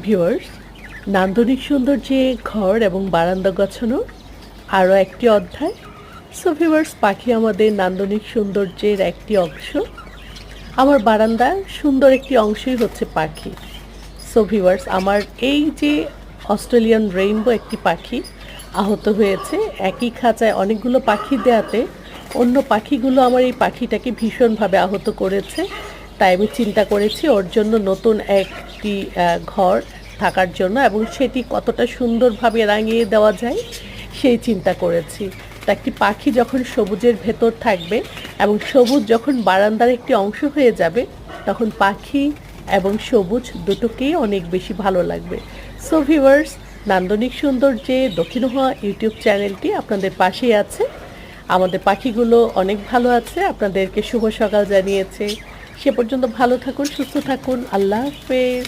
Viewers, নান্দনিক সৌন্দর্যে ঘর এবং বারান্দা গোছানোর আরও একটি অধ্যায়। সো ভিউয়ার্স, পাখি আমাদের নান্দনিক সৌন্দর্যের একটি অংশ। আমার বারান্দার সুন্দর একটি অংশই হচ্ছে পাখি। সো ভিউয়ার্স, আমার এই যে অস্ট্রেলিয়ান রেইনবো একটি পাখি আহত হয়েছে, একই খাঁচায় অনেকগুলো পাখি দেয়াতে অন্য পাখিগুলো আমার এই পাখিটাকে ভীষণভাবে আহত করেছে। তাই আমি চিন্তা করেছি ওর জন্য নতুন একটি ঘর থাকার জন্য, এবং সেটি কতটা সুন্দরভাবে রাঙিয়ে দেওয়া যায় সেই চিন্তা করেছি। তা একটি পাখি যখন সবুজের ভেতর থাকবে এবং সবুজ যখন বারান্দার একটি অংশ হয়ে যাবে, তখন পাখি এবং সবুজ দুটোকেই অনেক বেশি ভালো লাগবে। সো ভিউয়ার্স, নান্দনিক সৌন্দর্যে দক্ষিণ হওয়া ইউটিউব চ্যানেলটি আপনাদের পাশেই আছে। আমাদের পাখিগুলো অনেক ভালো আছে, আপনাদেরকে শুভ সকাল জানিয়েছে। সে পর্যন্ত ভালো থাকুন, সুস্থ থাকুন। আল্লাহ হাফেজ।